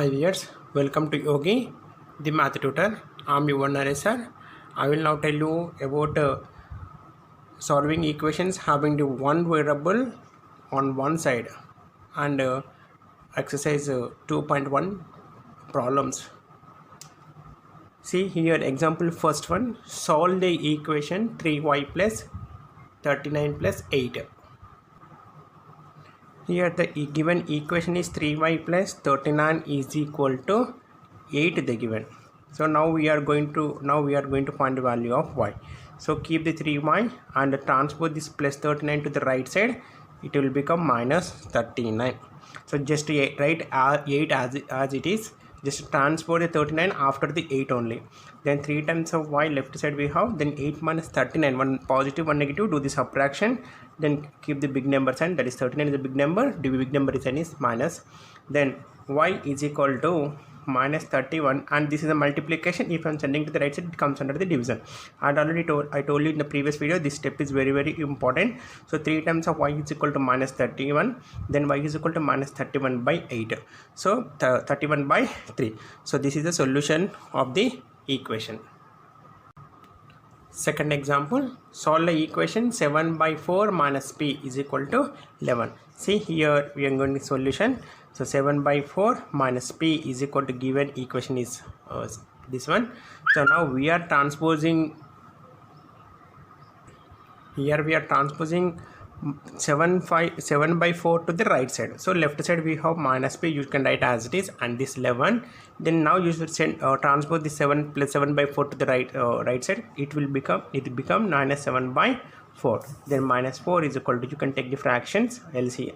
Hi viewers, welcome to Yogi, the math tutor. I'm your narrator. I will now tell you about solving equations having the one variable on one side and exercise 2.1 problems. See here example first one, solve the equation 3y plus 39 plus 8. Here the given equation is 3y plus 39 is equal to 8 the given. So now we are going to find the value of y. So keep the 3y and transpose this plus 39 to the right side. It will become minus 39. So just write 8 as it is. Just transpose the 39 after the 8 only. Then 3 times of y left side we have. Then 8 minus 39. One positive, one negative. Do the subtraction. Then keep the big number sign. That is 39 is a big number. The big number sign is minus. Then y is equal to minus 31, and this is a multiplication. If I'm sending to the right side, it comes under the division. I told you in the previous video, this step is very important. So 3 times of y is equal to minus 31, then y is equal to minus 31 by 8, so 31 by 3. So this is the solution of the equation. Second example, solve the equation 7 by 4 minus p is equal to 11. See here we are going to solution. So 7 by 4 minus p is equal to given equation is this one. So now we are transposing, here we are transposing 7 by 4 to the right side. So left side we have minus p, you can write as it is, and this 11. Then now you should send transpose the 7 plus 7 by 4 to the right side. It will become minus 7 by 4. Then minus 4 is equal to, you can take the fractions, LC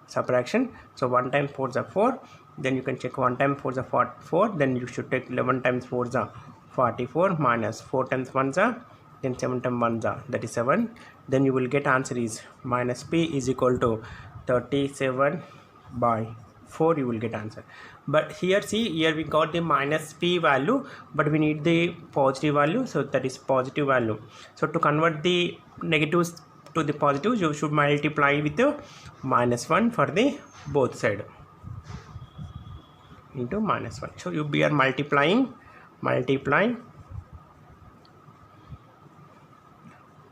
subtraction. So 1 times 4 is 4. Then you can check 1 times 4 is 4. Then you should take 11 times 4 is 44 minus 4 times 1 is then 7 times 1 is that is 7. Then you will get answer is minus p is equal to 37 by 4. You will get answer. But here see, here we got the minus p value, but we need the positive value, so that is positive value. So to convert the negatives to the positives, you should multiply with the minus 1 for the both side into minus 1. So we are multiply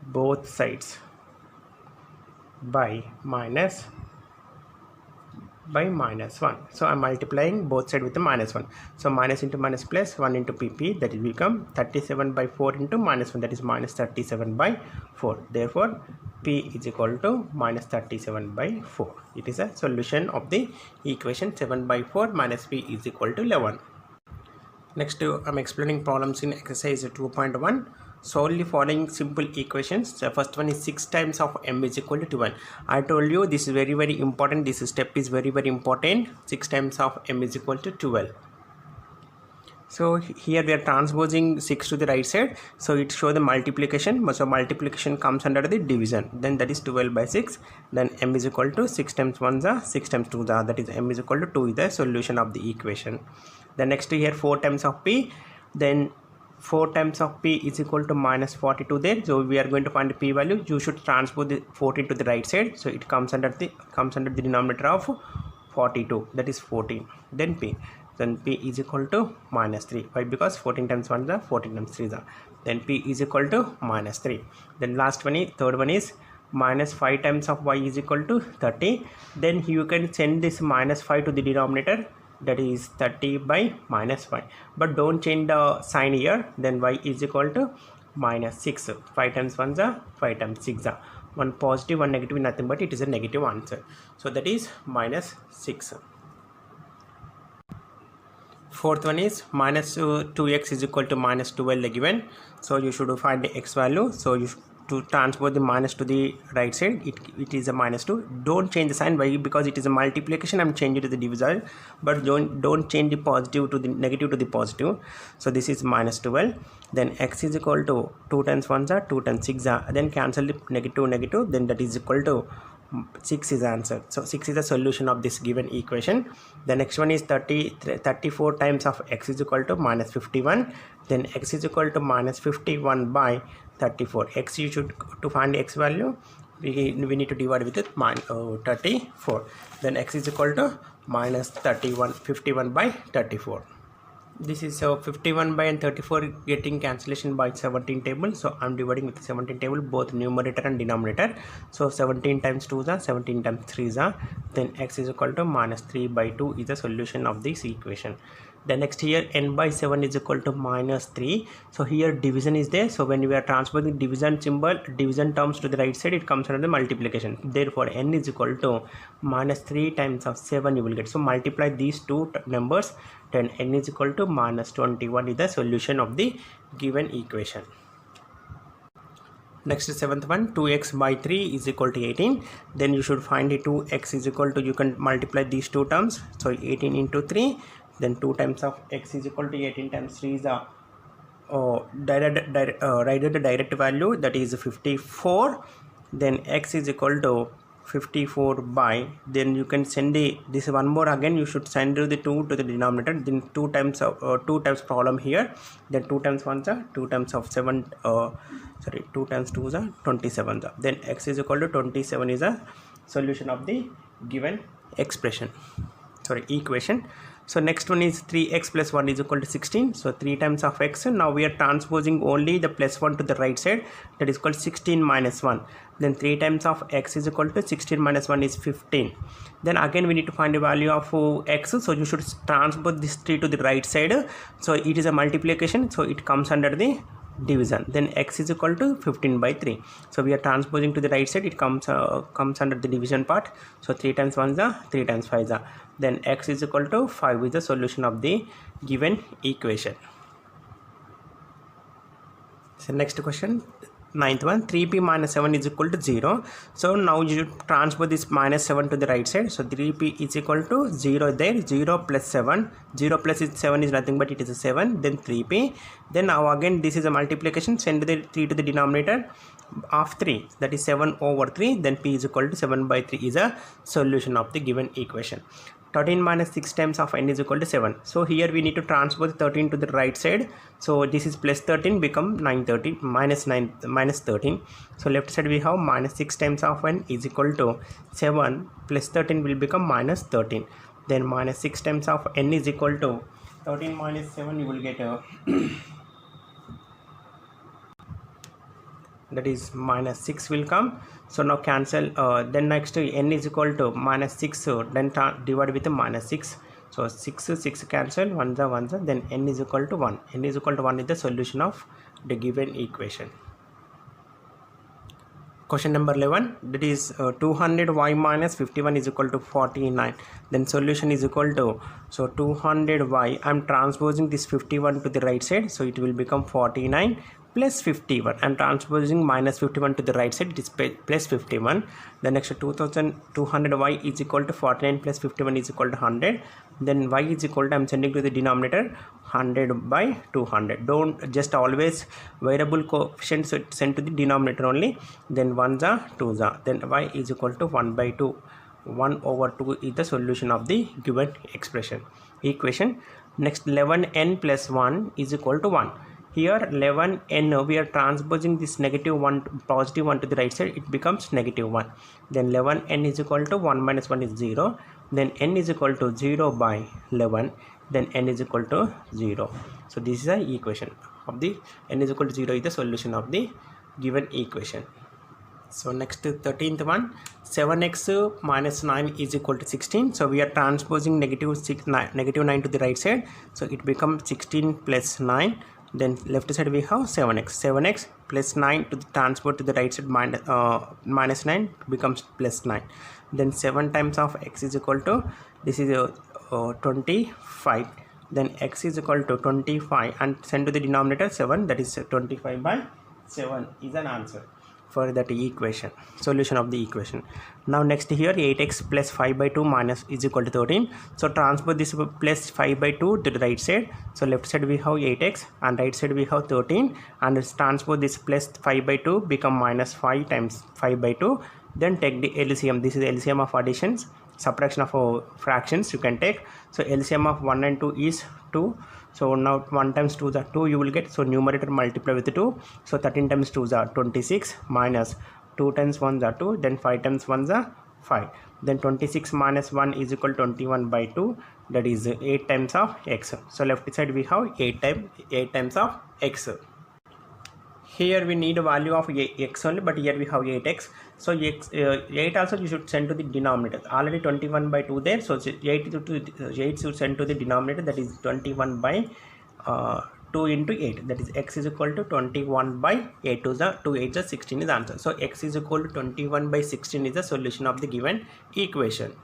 both sides by minus 1. So I'm multiplying both sides with the minus 1. So minus into minus plus 1 into pp, that will become 37 by 4 into minus 1, that is minus 37 by 4. Therefore p is equal to minus 37 by 4. It is a solution of the equation 7 by 4 minus p is equal to 11. Next I'm explaining problems in exercise 2.1. Solve the following simple equations. The first one is 6 times of m is equal to 12. I told you this is very important. This step is very important. 6 times of m is equal to 12. So here we are transposing 6 to the right side. So it shows the multiplication. So multiplication comes under the division. Then that is 12 by 6. Then m is equal to 6 times 1 is 6 times 2 is, that is m is equal to 2 is the solution of the equation. The next here 4 times of p. Then 4 times of p is equal to minus 42 there. So we are going to find the p value. You should transpose the 14 to the right side. So it comes under the denominator of 42, that is 14. Then p. Then p is equal to minus 3. Why? Because 14 times 1 is 14 times 3 is. Then p is equal to minus 3. Then last one is, third one is minus 5 times of y is equal to 30. Then you can send this minus 5 to the denominator, that is 30 by minus 5, but don't change the sign here. Then y is equal to minus 6. 5 times 1 is 5 times 6 is. One positive, one negative, nothing but it is a negative answer. So that is minus 6. Fourth one is minus 2x is equal to minus 12 given. So you should find the x value. So you to transpose the minus to the right side, it is a minus 2. Don't change the sign. Why? Because it is a multiplication. I'm changing it to the divisor, but don't change the positive to the negative to the positive. So this is minus 12. Then x is equal to 2 times 1 is 2 times 6 is. Then cancel the negative. Then that is equal to 6 is the answer. So 6 is the solution of this given equation. The next one is 34 times of x is equal to minus 51. Then x is equal to minus 51 by 34. X, you should, to find x value, we need to divide with it 34. Then x is equal to minus 51 by 34. This is 51 by and 34 getting cancellation by 17 table. So I'm dividing with 17 table both numerator and denominator. So 17 times 2 is 17 times 3 is then x is equal to minus 3 by 2 is the solution of this equation. The next here n by 7 is equal to minus 3. So here division is there. So when we are transferring division symbol, division terms to the right side, it comes under the multiplication. Therefore n is equal to minus 3 times of 7 you will get. So multiply these two numbers, then n is equal to minus 21 is the solution of the given equation. Next is seventh one, 2x by 3 is equal to 18. Then you should find the 2x is equal to, you can multiply these two terms. So 18 into 3, then 2 times of x is equal to 18 times 3 is the direct value, that is 54. Then x is equal to 54 by, then you can send this one more again, you should send the 2 to the denominator, then 2 times problem here, then 2 times 1 is 2 times of 7 2 times 2 is 27, then x is equal to 27 is a solution of the given equation. So next one is 3x plus 1 is equal to 16. So 3 times of x. Now we are transposing only the plus 1 to the right side. That is called 16 minus 1. Then 3 times of x is equal to 16 minus 1 is 15. Then again we need to find the value of x. So you should transpose this 3 to the right side. So it is a multiplication. So it comes under the division. Then x is equal to 15 by 3. So we are transposing to the right side. It comes under the division part. So 3 times 1 is 3 times 5 is. Then x is equal to 5 is the solution of the given equation. So next question, ninth one, 3p minus 7 is equal to 0. So now you transfer this minus 7 to the right side. So 3p is equal to 0 there, 0 plus 7. 0 plus 7 is nothing but it is a 7, then 3p. Then now again this is a multiplication, send the 3 to the denominator of 3, that is 7 over 3, then p is equal to 7 by 3 is a solution of the given equation. 13 minus 6 times of n is equal to 7. So here we need to transpose 13 to the right side. So this is plus 13 become 930 minus 9 minus 13. So left side we have minus 6 times of n is equal to 7 plus 13 will become minus 13. Then minus 6 times of n is equal to 13 minus 7 you will get that is minus 6 will come. So now cancel, then next n is equal to minus 6, then divide with the minus 6. So 6 cancel, 1 the 1 the, then n is equal to 1. N is equal to 1 is the solution of the given equation. Question number 11, that is 200y minus 51 is equal to 49. Then solution is equal to, so 200y, I am transposing this 51 to the right side, so it will become 49 plus 51. I am transposing minus 51 to the right side, it is plus 51. The next 200y is equal to 49 plus 51 is equal to 100. Then y is equal to, I am sending to the denominator 100 by 200. Don't just always variable coefficients send to the denominator only. Then 1s are 2s are. Then y is equal to 1 by 2. 1 over 2 is the solution of the given equation. Next 11n plus 1 is equal to 1. Here 11n, we are transposing this negative 1 positive 1 to the right side, it becomes negative 1. Then 11n is equal to 1 minus 1 is 0. Then n is equal to 0 by 11. Then n is equal to 0. So this is the equation of the n is equal to 0 is the solution of the given equation. So next 13th one, 7x minus 9 is equal to 16. So we are transposing negative 9 to the right side. So it becomes 16 plus 9. Then left side we have 7x plus 9 to the transport to the right side, minus 9 becomes plus 9. Then 7 times of x is equal to, this is 25. Then x is equal to 25 and send to the denominator 7, that is 25 by 7 is an answer for that equation, solution of the equation. Now next here 8x plus 5 by 2 minus is equal to 13. So transpose this plus 5 by 2 to the right side. So left side we have 8x and right side we have 13, and transpose this plus 5 by 2 become minus 5 times 5 by 2. Then take the LCM. This is the LCM of additions, subtraction of fractions you can take. So LCM of 1 and 2 is 2. So now 1 times 2 is 2 you will get. So numerator multiply with 2. So 13 times 2 is 26 minus 2 times 1 is 2. Then 5 times 1 is 5. Then 26 minus 1 is equal to 21 by 2, that is 8 times of x. So left side we have 8 times of x. Here we need a value of x only, but here we have 8x. So 8 also you should send to the denominator. Already 21 by 2 there, so 8 should send to the denominator, that is 21 by 2 into 8, that is x is equal to 21 by 8 to the 2 8 is 16 is the answer. So x is equal to 21 by 16 is the solution of the given equation.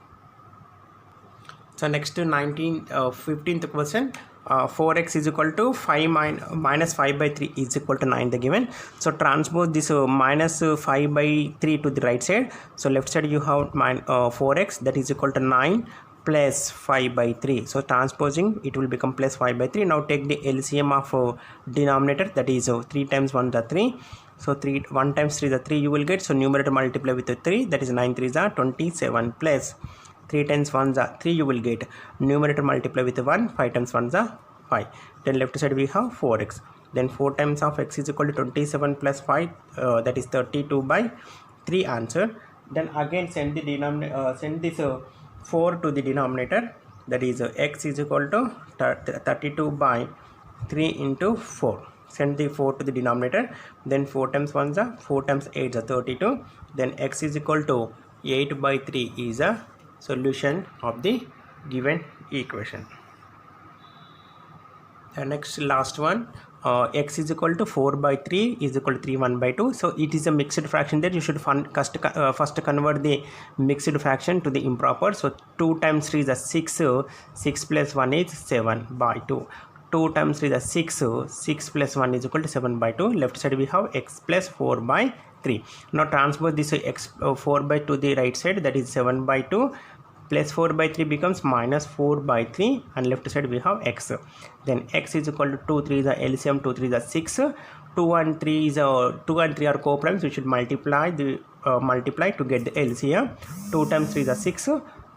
So next to 15th question, 4x is equal to 5 minus 5 by 3 is equal to 9 the given. So transpose this minus 5 by 3 to the right side. So left side you have 4x, that is equal to 9 plus 5 by 3. So transposing, it will become plus 5 by 3. Now take the LCM of denominator, that is 3 times 1 the 3. So 1 times 3 the 3 you will get. So numerator multiply with the 3, that is 9 3 is 27 plus 3 times 1 is 3 you will get. Numerator multiply with 1, 5 times 1 is 5. Then left side we have 4x. Then 4 times of x is equal to 27 plus 5, that is 32 by 3 answer. Then again send the denominator, send this 4 to the denominator, that is x is equal to 32 by 3 into 4. Send the 4 to the denominator. Then 4 times 1 is 4 times 8 is 32. Then x is equal to 8 by 3 is a solution of the given equation. The next last one, x is equal to 4 by 3 is equal to 3 1 by 2. So it is a mixed fraction there. You should first convert the mixed fraction to the improper. So 2 times 3 is 6, 6 plus 1 is 7 by 2. 2 times 3 is 6, 6 plus 1 is equal to 7 by 2. Left side we have x plus 4 by 3. Now transpose this x 4 by 2 the right side, that is 7 by 2 plus 4 by 3 becomes minus 4 by 3, and left side we have x. Then x is equal to 2 3 is a LCM, 2 3 is a 6, 2 and 3 is a 2 and 3 are co-primes. We should multiply to get the LCM. 2 times 3 is a 6,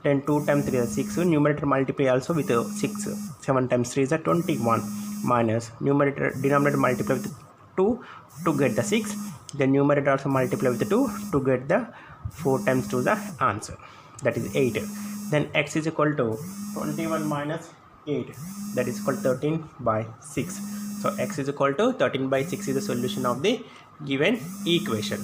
then 2 times 3 is 6. Numerator multiply also with 6. 7 times 3 is a 21 minus denominator multiply with 2 to get the 6. Then numerator also multiply with 2 to get the 4 times 2 the answer, that is 8. Then x is equal to 21 minus 8, that is equal to 13 by 6. So x is equal to 13 by 6 is the solution of the given equation.